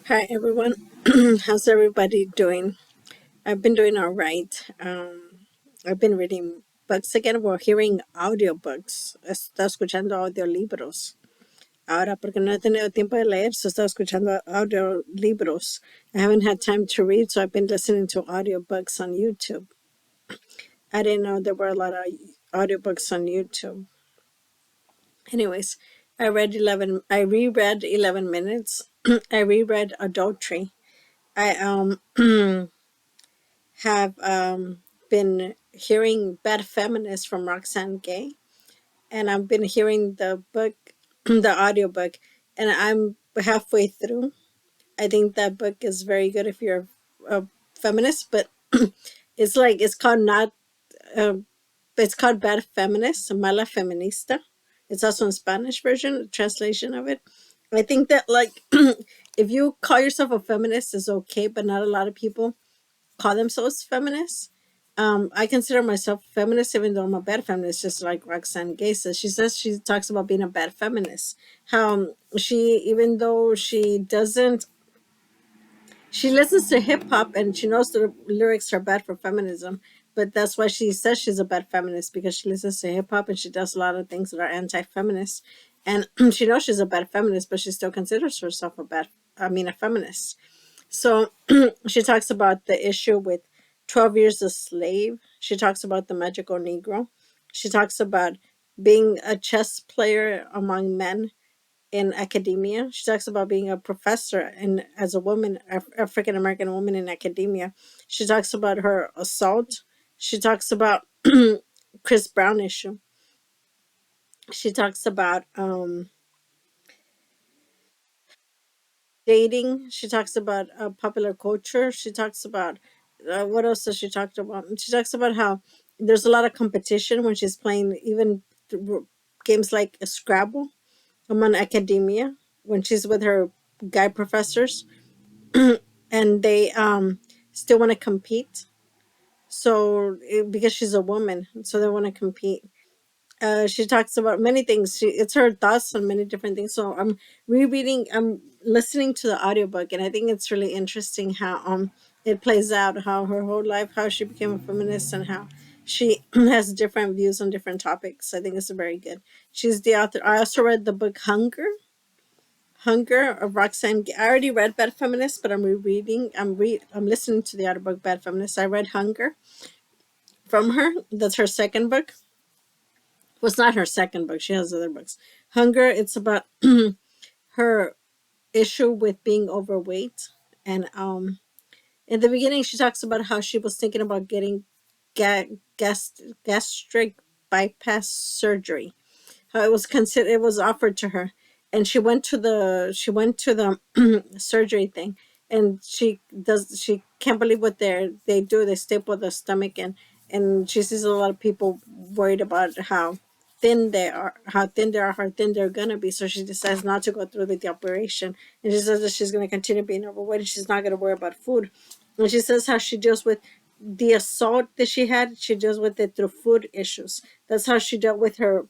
Hi everyone, how's everybody doing? I've been doing all right. I've been reading books again, well, hearing audiobooks. Está escuchando audiolibros. Ahora, porque no he tenido tiempo de leer, so está escuchando audiolibros. I haven't had time to read, so I've been listening to audiobooks on YouTube. I didn't know there were a lot of audiobooks on YouTube. Anyways, I reread 11 Minutes. I reread Adultery. I have been hearing Bad Feminist from Roxane Gay, and I've been hearing the book, the audiobook, and I'm halfway through. I think that book is very good if you're a feminist, but it's called not, uh, it's called Bad Feminist, Mala Feminista. It's also in Spanish version, a translation of it. I think that like if you call yourself a feminist is okay, but not a lot of people call themselves feminists. I consider myself a feminist, even though I'm a bad feminist, just like Roxane Gay says. She talks about being a bad feminist. How she, even though she doesn't, she listens to hip hop and she knows the lyrics are bad for feminism, but that's why she says she's a bad feminist because she listens to hip hop and she does a lot of things that are anti feminist. And she knows she's a bad feminist, but she still considers herself a feminist. So she talks about the issue with 12 Years a Slave. She talks about the magical Negro. She talks about being a chess player among men in academia. She talks about being a professor and as a woman, African American woman in academia. She talks about her assault. She talks about Chris Brown issue. She talks about dating. She talks about popular culture. She talks about what else does she talk about? She talks about how there's a lot of competition when she's playing even games like Scrabble among academia when she's with her guy professors and they still want to compete. So because she's a woman, so they want to compete. She talks about many things. It's her thoughts on many different things. So I'm listening to the audiobook, and I think it's really interesting how it plays out, how her whole life, how she became a feminist, and how she has different views on different topics. I think it's very good. She's the author. I also read the book Hunger of Roxane. I already read Bad Feminist, but I'm rereading. I'm listening to the audiobook Bad Feminist. I read Hunger from her. That's her second book. Well, it's not her second book. She has other books. Hunger, it's about her issue with being overweight. And in the beginning, she talks about how she was thinking about getting gastric bypass surgery. How it was offered to her, and she went to the surgery thing, and she can't believe what they do. They staple the stomach, and she sees a lot of people worried about how thin they're gonna be. So she decides not to go through with the operation, and she says that she's gonna continue being overweight. And she's not gonna worry about food, and she says how she deals with the assault that she had. She deals with it through food issues. That's how she dealt with her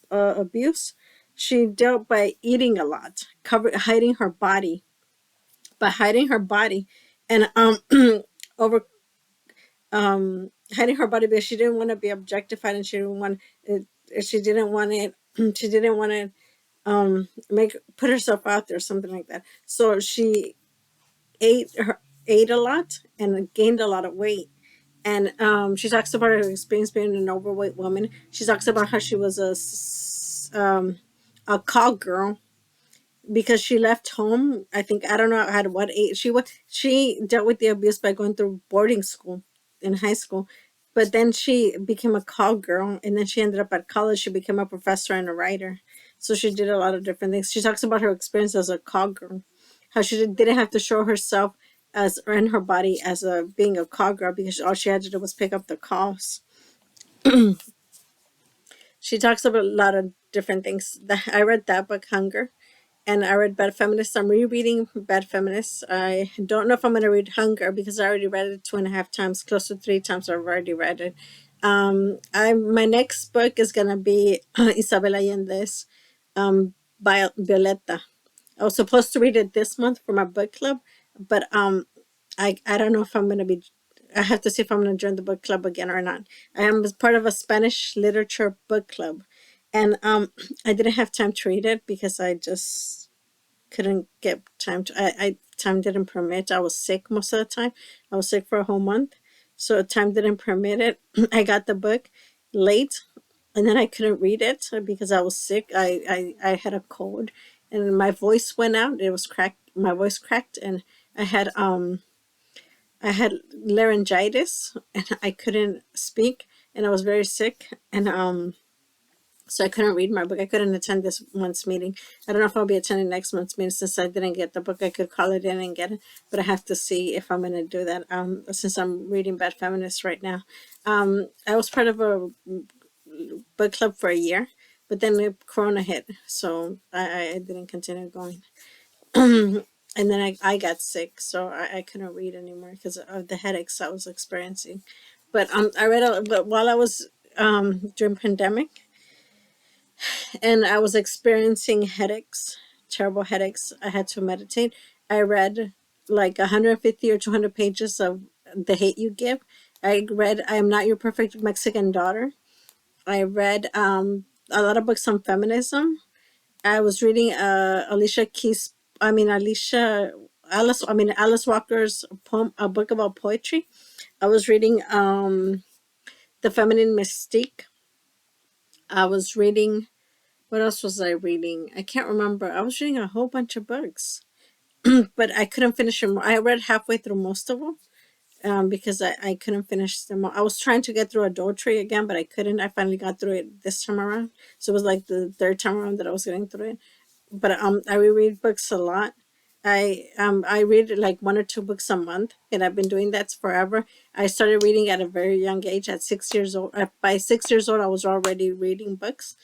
abuse. She dealt by eating a lot, hiding her body, and over hiding her body because she didn't want to be objectified, and she didn't want it. She didn't want to make put herself out there, something like that. So she ate a lot and gained a lot of weight. And she talks about her experience being an overweight woman. She talks about how she was a call girl because she left home. I think I don't know at what age she was. She dealt with the abuse by going through boarding school in high school, but then she became a call girl, and then she ended up at college. She became a professor and a writer. So she did a lot of different things. She talks about her experience as a call girl, how she didn't have to show herself as or in her body as a being a call girl because all she had to do was pick up the calls. She talks about a lot of different things. I read that book, Hunger, and I read Bad Feminist. I'm rereading Bad Feminist. I don't know if I'm going to read Hunger because I already read it 2.5 times, close to 3 times. I've already read it. I My next book is going to be Isabel Allende's by Violeta. I was supposed to read it this month for my book club, but I don't know if I'm gonna be. I have to see if I'm gonna join the book club again or not. I am part of a Spanish literature book club, and I didn't have time to read it because I just couldn't get time to. I time didn't permit. I was sick most of the time. I was sick for a whole month, so time didn't permit it. I got the book late, and then I couldn't read it because I was sick. I had a cold, and my voice went out. It was cracked. My voice cracked, and I had um I had laryngitis, and I couldn't speak, and I was very sick, and so I couldn't read my book. I couldn't attend this month's meeting. I don't know if I'll be attending next month's meeting since I didn't get the book. I could call it in and get it, but I have to see if I'm going to do that. Since I'm reading Bad Feminist right now, I was part of a book club for a year, but then the Corona hit, so I didn't continue going. And then I got sick, so I couldn't read anymore because of the headaches I was experiencing. But I read but while I was during pandemic, and I was experiencing headaches, terrible headaches. I had to meditate. I read like 150 or 200 pages of The Hate You Give. I read I Am Not Your Perfect Mexican Daughter. I read a lot of books on feminism. I was reading Alicia Keys. Alice Walker's poem, a book about poetry. I was reading The Feminine Mystique. I was reading, what else was I reading? I can't remember. I was reading a whole bunch of books, but I couldn't finish them. I read halfway through most of them because I couldn't finish them. I was trying to get through Adultery again, but I couldn't. I finally got through it this time around. So it was like the third time around that I was getting through it. But I reread books a lot. I read like one or two books a month, and I've been doing that forever. I started reading at a very young age, at 6 years old. By 6 years old, I was already reading books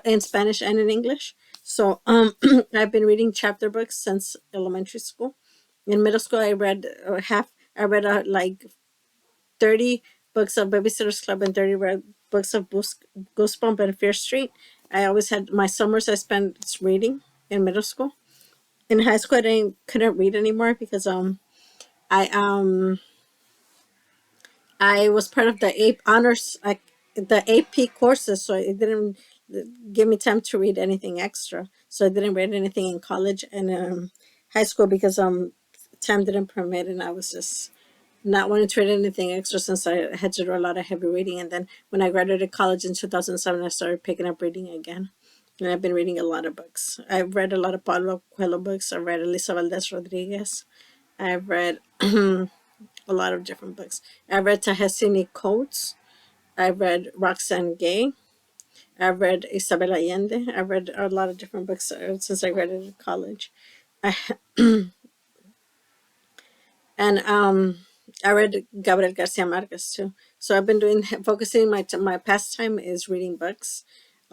in Spanish and in English. So I've been reading chapter books since elementary school. In middle school, I read half. I read like 30 books of Babysitter's Club and 30 books of Goosebump and Fear Street. I always had my summers I spent reading in middle school. In high school, couldn't read anymore because I um I was part of the AP honors, like the AP courses, so it didn't give me time to read anything extra. So I didn't read anything in college and high school because time didn't permit, and I was just not wanting to read anything extra since I had to do a lot of heavy reading. And then when I graduated college in 2007, I started picking up reading again. And I've been reading a lot of books. I've read a lot of Paulo Coelho books. I've read Elisa Valdez Rodriguez. I've read a lot of different books. I've read Ta-Nehisi Coates. I've read Roxane Gay. I've read Isabel Allende. I've read a lot of different books since I graduated college. I, and I read Gabriel Garcia Marquez too. So I've been doing focusing my pastime is reading books.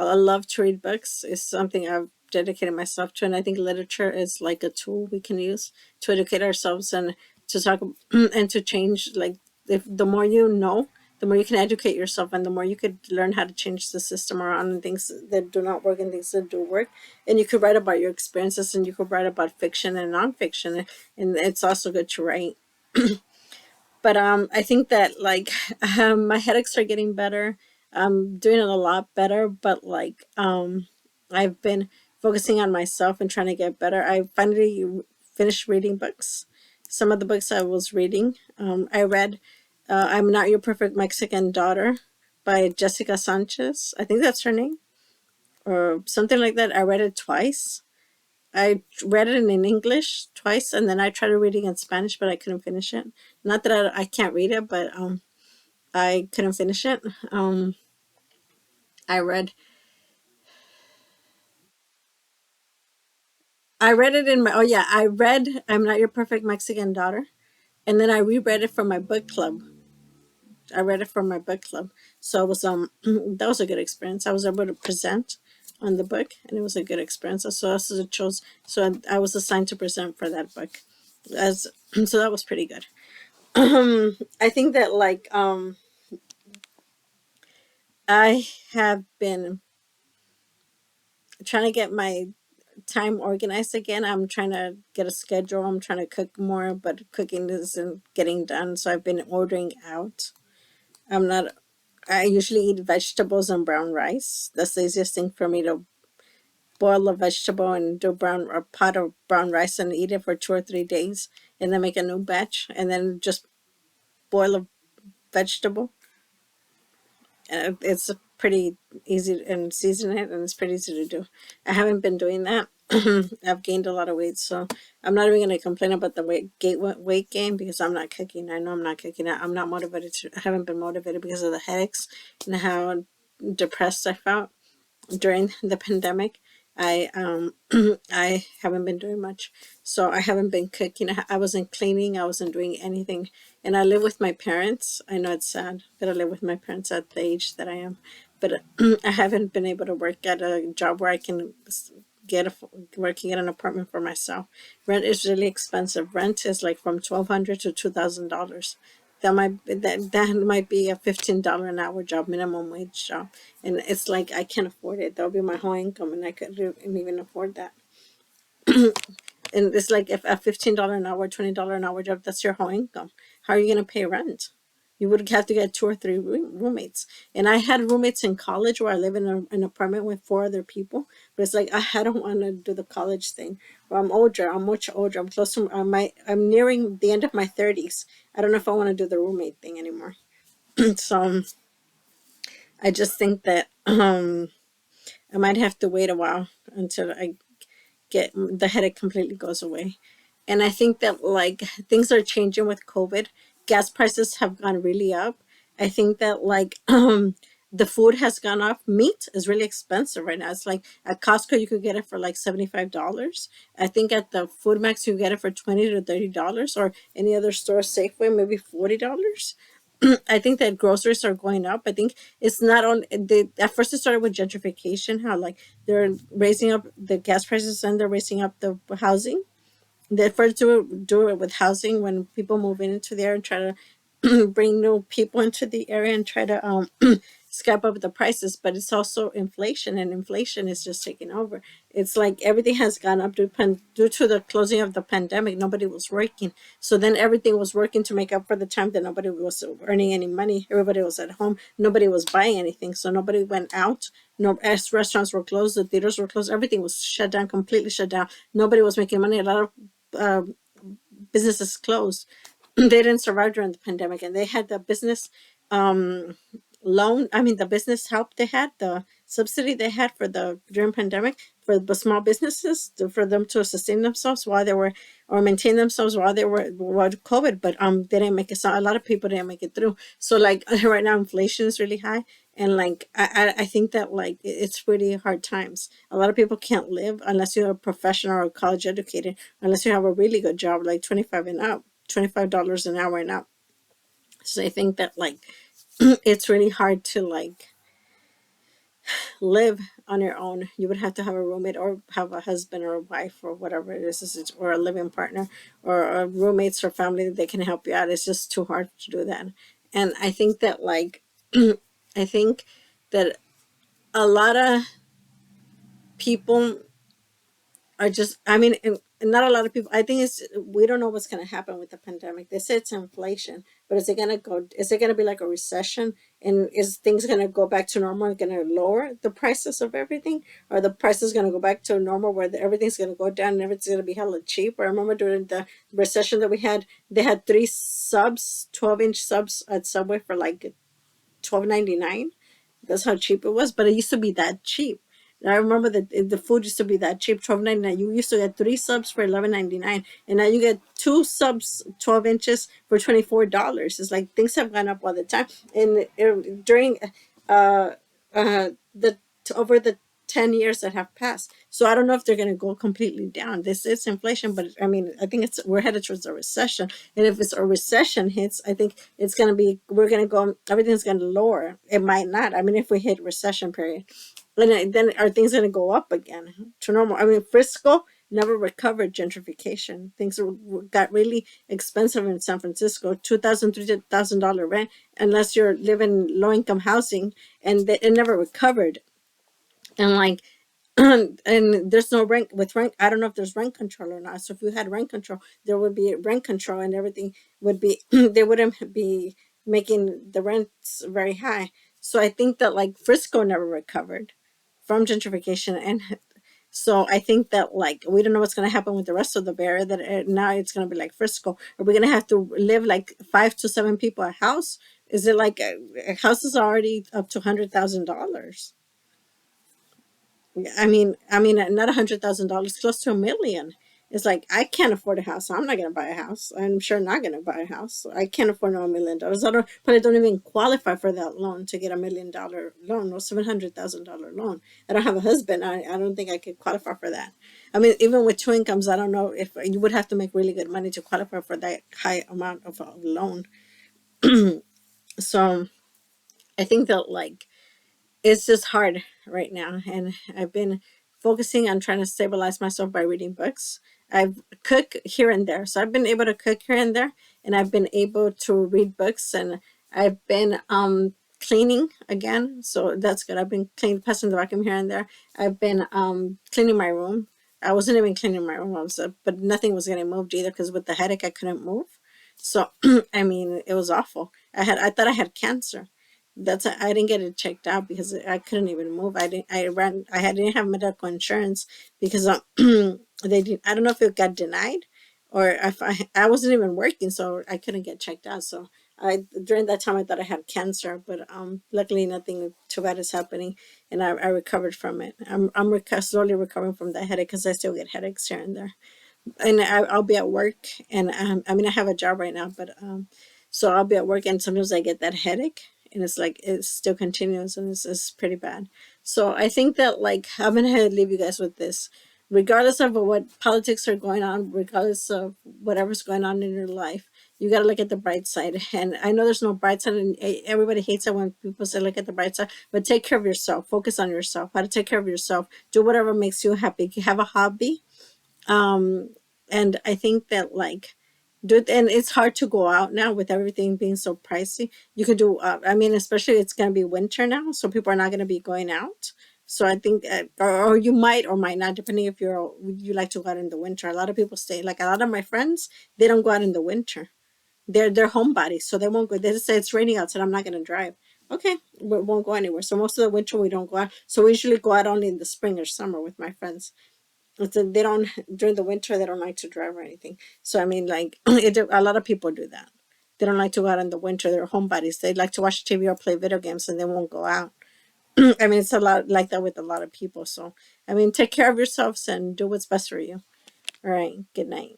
I love to read books. It's something I've dedicated myself to, and I think literature is like a tool we can use to educate ourselves and to talk and to change. Like if the more you know, the more you can educate yourself, and the more you could learn how to change the system around and things that do not work and things that do work. And you could write about your experiences, and you could write about fiction and nonfiction, and it's also good to write. But I think that like my headaches are getting better. I'm doing it a lot better, but like I've been focusing on myself and trying to get better. I finally finished reading books. Some of the books I was reading, I read I'm Not Your Perfect Mexican Daughter by Jessica Sanchez. I think that's her name or something like that. I read it twice. I read it in English twice, and then I tried reading in Spanish, but I couldn't finish it. Not that I can't read it, but I couldn't finish it. I read I read it in my oh yeah, I read I'm Not Your Perfect Mexican Daughter, and then I reread it for my book club. I read it for my book club, so it was that was a good experience. I was able to present on the book, and it was a good experience. So I chose, so I was assigned to present for that book, as so that was pretty good. I think that like I have been trying to get my time organized again. I'm trying to get a schedule. I'm trying to cook more, but cooking isn't getting done. So I've been ordering out. I'm not. I usually eat vegetables and brown rice. That's the easiest thing for me to boil a vegetable and do a pot of brown rice and eat it for 2 or 3 days, and then make a new batch, and then just boil a vegetable. It's pretty easy and season it, and it's pretty easy to do. I haven't been doing that. I've gained a lot of weight, so I'm not even going to complain about the weight gain because I'm not cooking. I know I'm not cooking. I'm not motivated to. I haven't been motivated because of the headaches and how depressed I felt during the pandemic. I I haven't been doing much, so I haven't been cooking. I wasn't cleaning. I wasn't doing anything, and I live with my parents. I know it's sad that I live with my parents at the age that I am, but I haven't been able to work at a job where I can get a where I can get an apartment for myself. Rent is really expensive. Rent is like from $1,200 to $2,000. That might be a $15 an hour job, minimum wage job, and it's like I can't afford it. That'll be my whole income, and I couldn't even afford that. And it's like if a $15 an hour, $20 an hour job, that's your whole income. How are you gonna pay rent? You would have to get two or three roommates. And I had roommates in college where I live in an apartment with four other people. But it's like I don't want to do the college thing. Well, I'm older. I'm much older. I'm close to I'm nearing the end of my 30s. I don't know if I want to do the roommate thing anymore. So I just think that I might have to wait a while until I get the headache completely goes away. And I think that like things are changing with COVID. Gas prices have gone really up. I think that like the food has gone up. Meat is really expensive right now. It's like at Costco you could get it for like $75. I think at the Food Max you get it for $20 to $30, or any other store, Safeway, maybe $40. I think that groceries are going up. I think it's not on at first it started with gentrification, how like they're raising up the gas prices and they're raising up the housing. They first do it with housing when people move into there and try to bring new people into the area and try to scrap up the prices. But it's also inflation, and inflation is just taking over. It's like everything has gone up due to the closing of the pandemic. Nobody was working, so then everything was working to make up for the time that nobody was earning any money. Everybody was at home. Nobody was buying anything, so nobody went out. No, as restaurants were closed, the theaters were closed. Everything was shut down, completely shut down. Nobody was making money. A lot of uh, businesses closed. They didn't survive during the pandemic, and they had the business um, loan. I mean, the business help they had, the subsidy they had for the during pandemic for the small businesses for them to sustain themselves while they were or maintain themselves while COVID. But they didn't make it. So a lot of people didn't make it through. So like right now, inflation is really high, and like I think that like it's really hard times. A lot of people can't live unless you're a professional or college educated, unless you have a really good job, like 25 and up, $25 an hour and up. So I think that like it's really hard to like live on your own. You would have to have a roommate or have a husband or a wife or whatever it is, or a living partner or roommates or family that they can help you out. It's just too hard to do that. And I think that like I think that a lot of people are just, I mean, and not a lot of people, I think it's, we don't know what's going to happen with the pandemic. They say it's inflation, but is it going to be like a recession? And is things going to go back to normal, going to lower the prices of everything? Or the prices going to go back to normal where everything's going to go down and everything's going to be hella cheap? I remember during the recession that we had, they had three subs, 12-inch subs at Subway for like $12.99. That's how cheap it was, but it used to be that cheap. And I remember that the food used to be that cheap, $12.99. You used to get three subs for $11.99, and now you get two subs, 12 inches, for $24. It's like things have gone up all the time, and during uh the over the 10 years that have passed. So I don't know if they're going to go completely down. This is inflation, but I mean, I think we're headed towards a recession. And if it's a recession hits, I think it's going to be, we're going to go, everything's going to lower. It might not. I mean, if we hit recession period, then are things going to go up again to normal? I mean, Frisco never recovered gentrification. Things got really expensive in San Francisco, $2,000, $3,000 rent, unless you're living low income housing, and it never recovered. And like And there's no rent with rent. I don't know if there's rent control or not. So if you had rent control, there would be rent control, and everything would be they wouldn't be making the rents very high. So I think that like Frisco never recovered from gentrification, and so I think that like we don't know what's going to happen with the rest of the Bay Area. That now it's going to be like Frisco. Are we going to have to live like 5 to 7 people a house? Is it like a house is already up to $100,000? I mean, not $100,000, close to 1 million. It's like I can't afford a house. I'm not gonna buy a house. I'm sure not gonna buy a house. I can't afford no $1 million. I don't, but I don't even qualify for that loan to get $1 million loan or $700,000 loan. I don't have a husband. I don't think I could qualify for that. I mean, even with two incomes, I don't know if you would have to make really good money to qualify for that high amount of a loan. So I think that like it's just hard right now, and I've been focusing on trying to stabilize myself by reading books. I've cook here and there, so I've been able to cook here and there, and I've been able to read books, and I've been cleaning again, so that's good. I've been cleaning, passing the vacuum here and there. I've been cleaning my room. I wasn't even cleaning my room, but nothing was getting moved either because with the headache I couldn't move. So I mean, it was awful. I thought I had cancer. I didn't get it checked out because I couldn't even move. I didn't have medical insurance because they did. I don't know if it got denied or if I wasn't even working, so I couldn't get checked out. So I during that time I thought I had cancer, but luckily nothing too bad is happening, and I recovered from it. Slowly recovering from that headache because I still get headaches here and there, and I'll be at work, and I mean I have a job right now, but so I'll be at work, and sometimes I get that headache, and it's like it still continues, and it's pretty bad. So I think that like I'm gonna leave you guys with this. Regardless of what politics are going on, regardless of whatever's going on in your life, you got to look at the bright side. And I know there's no bright side, and everybody hates it when people say look at the bright side. But take care of yourself. Focus on yourself. How to take care of yourself. Do whatever makes you happy. Have a hobby, um and I think that like do it, and it's hard to go out now with everything being so pricey. You could do I mean, especially it's going to be winter now, so people are not going to be going out. So I think or you might or might not, depending if you like to go out in the winter. A lot of people stay, like a lot of my friends, they don't go out in the winter. They're homebodies, so they won't go. They just say it's raining outside, I'm not going to drive. Okay, we won't go anywhere. So most of the winter we don't go out, so we usually go out only in the spring or summer with my friends. So they don't, during the winter they don't like to drive or anything. So I mean, like a lot of people do that. They don't like to go out in the winter. They're homebodies. They like to watch TV or play video games, and they won't go out. I mean, it's a lot like that with a lot of people. So I mean, take care of yourselves and do what's best for you. All right. Good night.